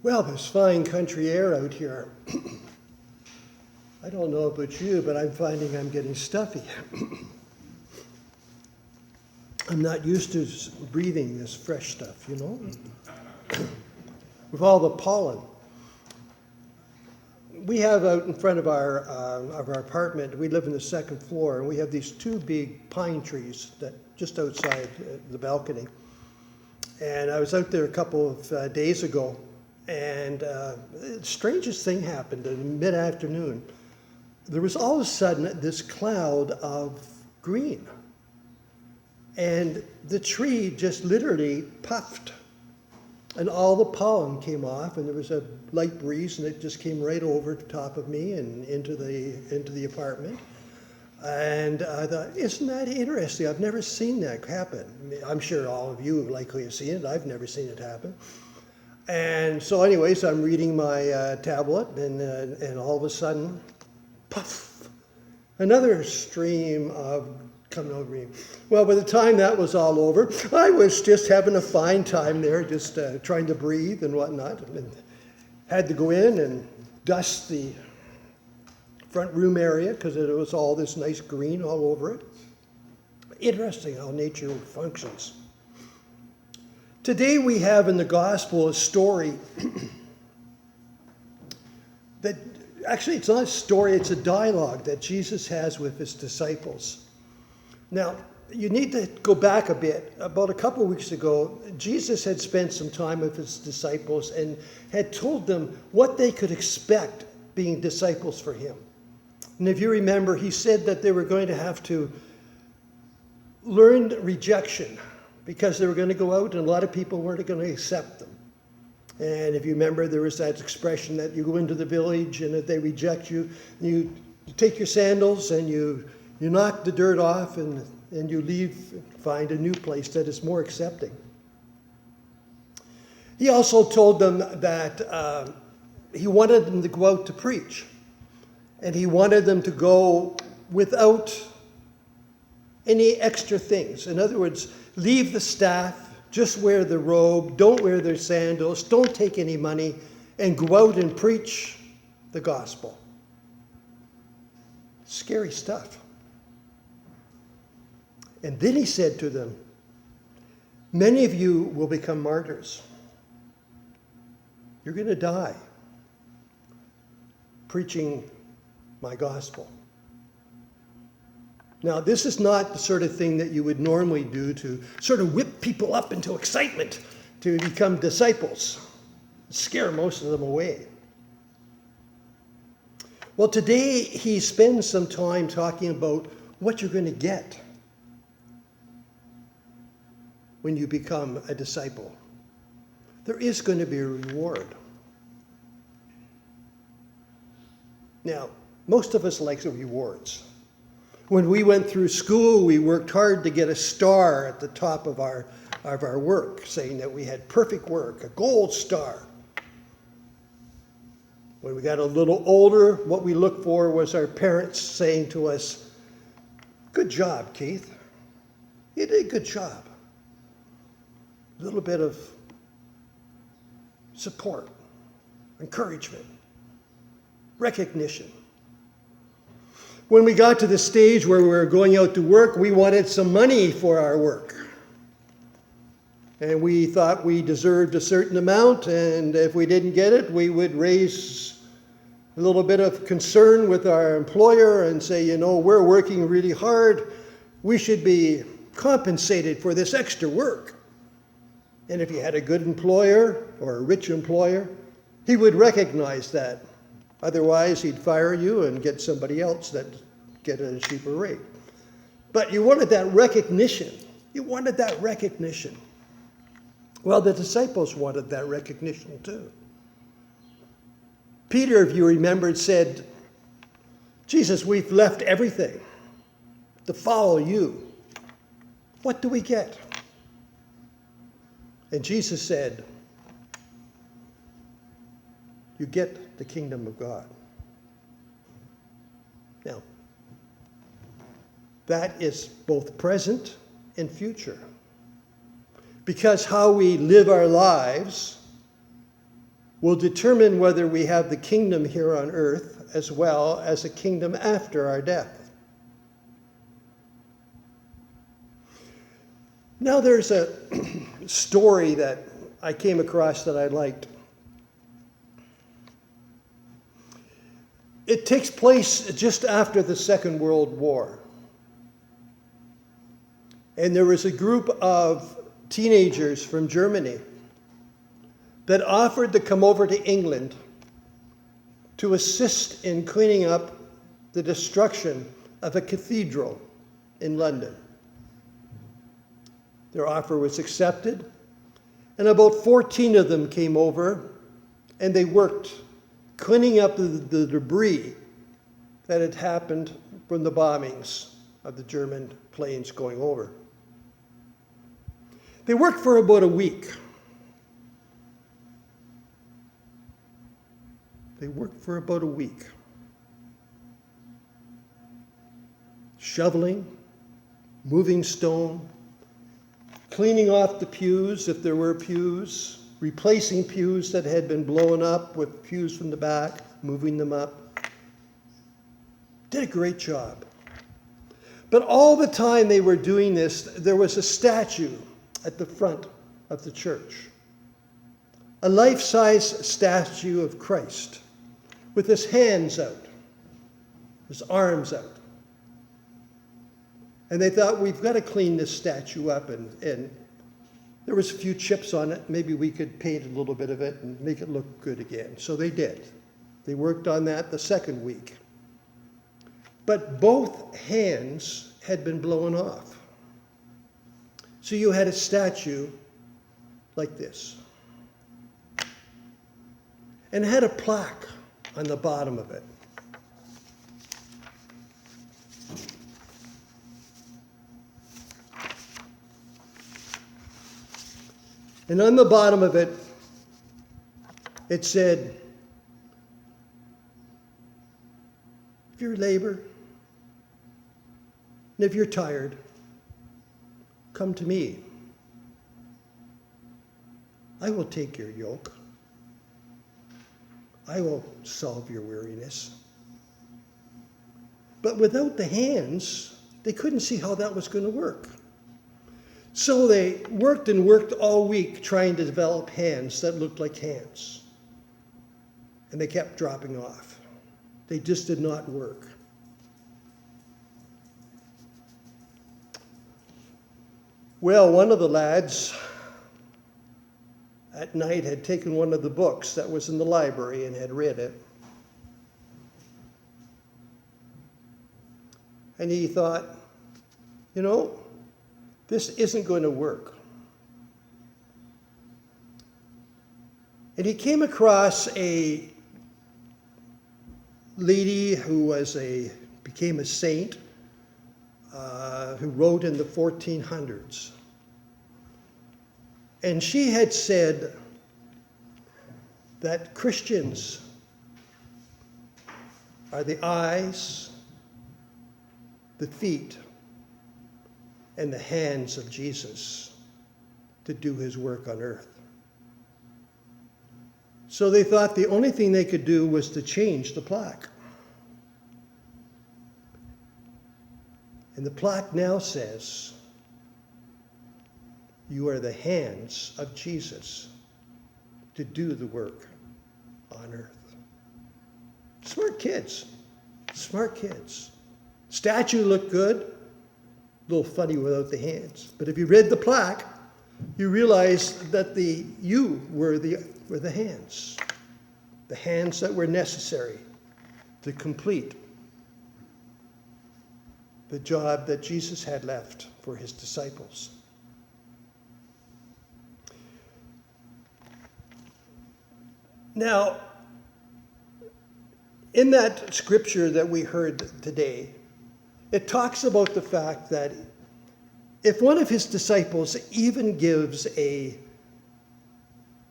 Well, there's fine country air out here. I don't know about you, but I'm finding I'm getting stuffy. I'm not used to breathing this fresh stuff, you know? With all the pollen. We have out in front of our apartment, we live in the second floor, and we have these two big pine trees that just outside the balcony. And I was out there a couple of days ago, and the strangest thing happened in mid-afternoon. There was all of a sudden this cloud of green. And the tree just literally puffed. And all the pollen came off, and there was a light breeze, and it just came right over the top of me and into the apartment. And I thought, isn't that interesting? I've never seen that happen. I'm sure all of you likely have seen it. I've never seen it happen. And so anyways, I'm reading my tablet, and all of a sudden, puff, another stream of coming over me. Well, by the time that was all over, I was just having a fine time there, just trying to breathe and whatnot. And had to go in and dust the front room area because it was all this nice green all over it. Interesting how nature functions. Today we have in the gospel a story that, actually it's not a story, it's a dialogue that Jesus has with his disciples. Now, you need to go back a bit. About a couple of weeks ago, Jesus had spent some time with his disciples and had told them what they could expect being disciples for him. And if you remember, he said that they were going to have to learn rejection because they were going to go out and a lot of people weren't going to accept them. And if you remember, there was that expression that you go into the village and if they reject you, you take your sandals and you knock the dirt off and you leave, find a new place that is more accepting. He also told them that he wanted them to go out to preach. And he wanted them to go without any extra things. In other words, leave the staff, just wear the robe, don't wear their sandals, don't take any money, and go out and preach the gospel. Scary stuff. And then he said to them, many of you will become martyrs. You're going to die preaching my gospel. Now, this is not the sort of thing that you would normally do to sort of whip people up into excitement to become disciples, scare most of them away. Well, today he spends some time talking about what you're going to get when you become a disciple. There is going to be a reward. Now, most of us like the rewards. When we went through school, we worked hard to get a star at the top of our work, saying that we had perfect work, a gold star. When we got a little older, what we looked for was our parents saying to us, good job, Keith. You did a good job. A little bit of support, encouragement, recognition. When we got to the stage where we were going out to work, we wanted some money for our work. And we thought we deserved a certain amount, and if we didn't get it, we would raise a little bit of concern with our employer and say, you know, we're working really hard. We should be compensated for this extra work. And if you had a good employer or a rich employer, he would recognize that. Otherwise, he'd fire you and get somebody else that get a cheaper rate. But you wanted that recognition. You wanted that recognition. Well, the disciples wanted that recognition too. Peter, if you remembered, said, Jesus, we've left everything to follow you. What do we get? And Jesus said, you get the kingdom of God. Now, that is both present and future. Because how we live our lives will determine whether we have the kingdom here on earth as well as a kingdom after our death. Now there's a story that I came across that I liked. It takes place just after the Second World War. And there was a group of teenagers from Germany that offered to come over to England to assist in cleaning up the destruction of a cathedral in London. Their offer was accepted, and about 14 of them came over, and they worked cleaning up the debris that had happened from the bombings of the German planes going over. They worked for about a week. Shoveling, moving stone, cleaning off the pews if there were pews, replacing pews that had been blown up with pews from the back, moving them up. Did a great job. But all the time they were doing this, there was a statue at the front of the church. A life-size statue of Christ with his hands out, his arms out. And they thought, we've got to clean this statue up, and there was a few chips on it. Maybe we could paint a little bit of it and make it look good again. So they did. They worked on that the second week. But both hands had been blown off. So you had a statue like this. And it had a plaque on the bottom of it. And on the bottom of it, it said, if you're labor, and if you're tired, come to me. I will take your yoke. I will solve your weariness. But without the hands, they couldn't see how that was going to work. So they worked and worked all week trying to develop hands that looked like hands. And they kept dropping off. They just did not work. Well, one of the lads at night had taken one of the books that was in the library and had read it. And he thought, this isn't going to work. And he came across a lady who became a saint, who wrote in the 1400s. And she had said that Christians are the eyes, the feet, and the hands of Jesus to do his work on earth. So they thought the only thing they could do was to change the plaque. And the plaque now says, you are the hands of Jesus to do the work on earth. Smart kids. Statue looked good, a little funny without the hands. But if you read the plaque, you realize that you were the hands that were necessary to complete the job that Jesus had left for his disciples. Now, in that scripture that we heard today, it talks about the fact that if one of his disciples even gives a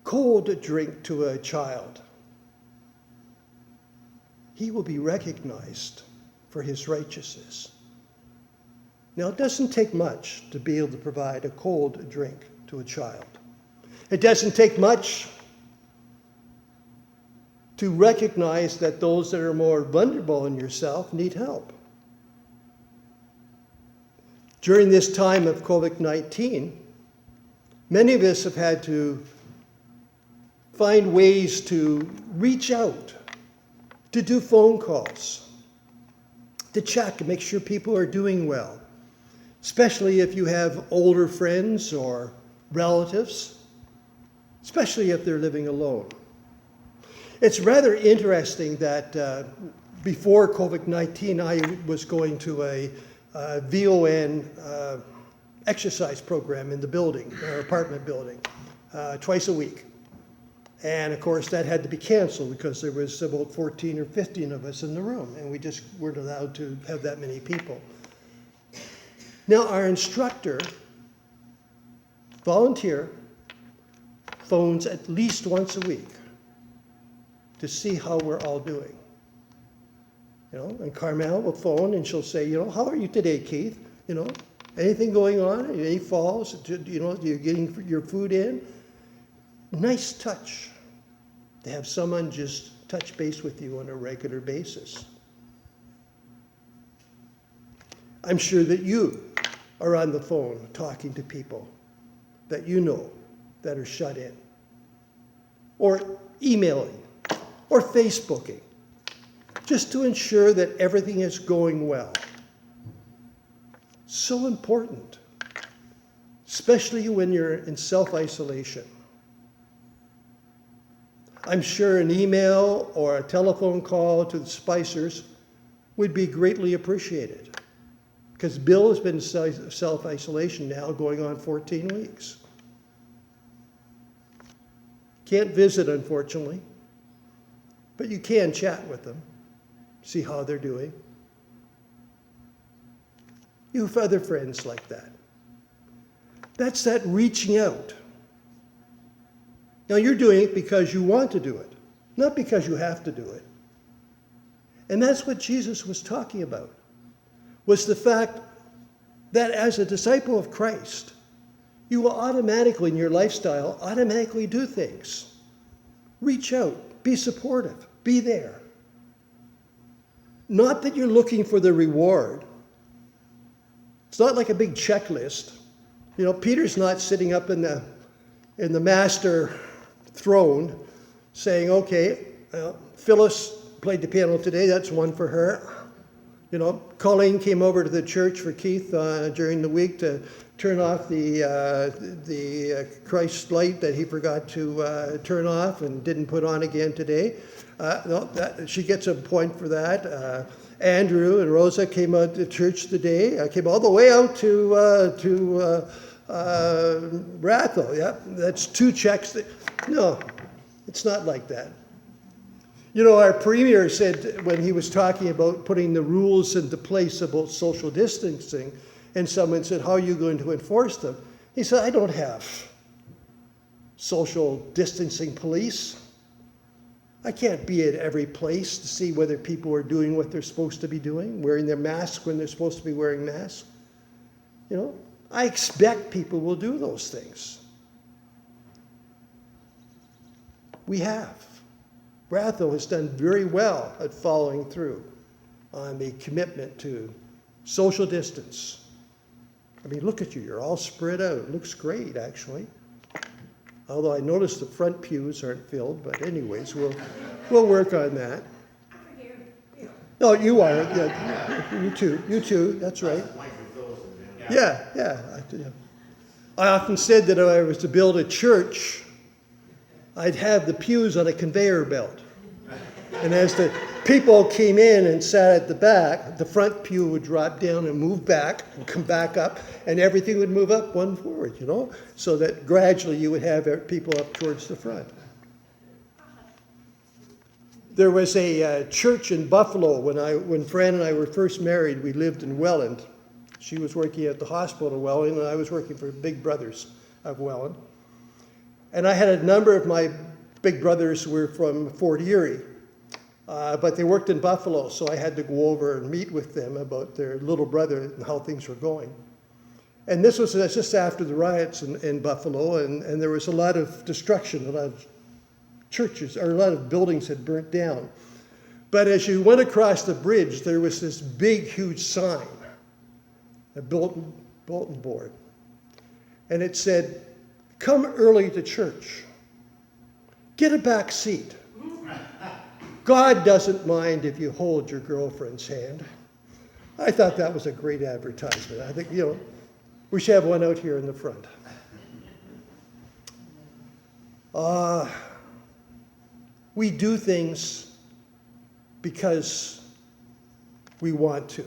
cold drink to a child, he will be recognized for his righteousness. Now, it doesn't take much to be able to provide a cold drink to a child. It doesn't take much to recognize that those that are more vulnerable in yourself need help. During this time of COVID-19, many of us have had to find ways to reach out, to do phone calls, to check and make sure people are doing well, especially if you have older friends or relatives, especially if they're living alone. It's rather interesting that before COVID-19, I was going to a VON exercise program in the building, our apartment building, twice a week. And of course that had to be canceled because there was about 14 or 15 of us in the room and we just weren't allowed to have that many people. Now our instructor, volunteer, phones at least once a week to see how we're all doing. And Carmel will phone and she'll say, how are you today, Keith? Anything going on? Any falls? You're getting your food in? Nice touch to have someone just touch base with you on a regular basis. I'm sure that you are on the phone talking to people that you know that are shut in, or emailing, or Facebooking, just to ensure that everything is going well. So important, especially when you're in self-isolation. I'm sure an email or a telephone call to the Spicers would be greatly appreciated, because Bill has been in self-isolation now going on 14 weeks. Can't visit, unfortunately, but you can chat with them, see how they're doing. You have other friends like that. That's that reaching out. Now you're doing it because you want to do it, not because you have to do it. And that's what Jesus was talking about, was the fact that as a disciple of Christ, you will automatically, in your lifestyle, automatically do things. Reach out, be supportive, be there. Not that you're looking for the reward. It's not like a big checklist. Peter's not sitting up in the master throne saying, okay, Phyllis played the piano today, that's one for her. Colleen came over to the church for Keith during the week to turn off the Christ light that he forgot to turn off and didn't put on again today. She gets a point for that. Andrew and Rosa came out to church today. I came all the way out to Ratho. Yeah, that's 2 checks. No, it's not like that. Our premier said when he was talking about putting the rules into place about social distancing, and someone said, how are you going to enforce them? He said, I don't have social distancing police. I can't be at every place to see whether people are doing what they're supposed to be doing, wearing their masks when they're supposed to be wearing masks. I expect people will do those things. We have. Ratho has done very well at following through on the commitment to social distance. Look at you. You're all spread out. It looks great, actually. Although I noticed the front pews aren't filled, but anyways, we'll work on that. No, you are. Yeah, you too. That's right. Yeah. I often said that if I was to build a church, I'd have the pews on a conveyor belt. And as the people came in and sat at the back, the front pew would drop down and move back and come back up, and everything would move up one forward, so that gradually you would have people up towards the front. There was a church in Buffalo when Fran and I were first married. We lived in Welland. She was working at the hospital in Welland, and I was working for Big Brothers of Welland. And I had a number of my big brothers who were from Fort Erie, but they worked in Buffalo, so I had to go over and meet with them about their little brother and how things were going. And this was just after the riots in Buffalo, and there was a lot of destruction, a lot of churches, or a lot of buildings had burnt down. But as you went across the bridge, there was this big, huge sign, a bulletin board. And it said, "Come early to church. Get a back seat. God doesn't mind if you hold your girlfriend's hand." I thought that was a great advertisement. I think, we should have one out here in the front. We do things because we want to.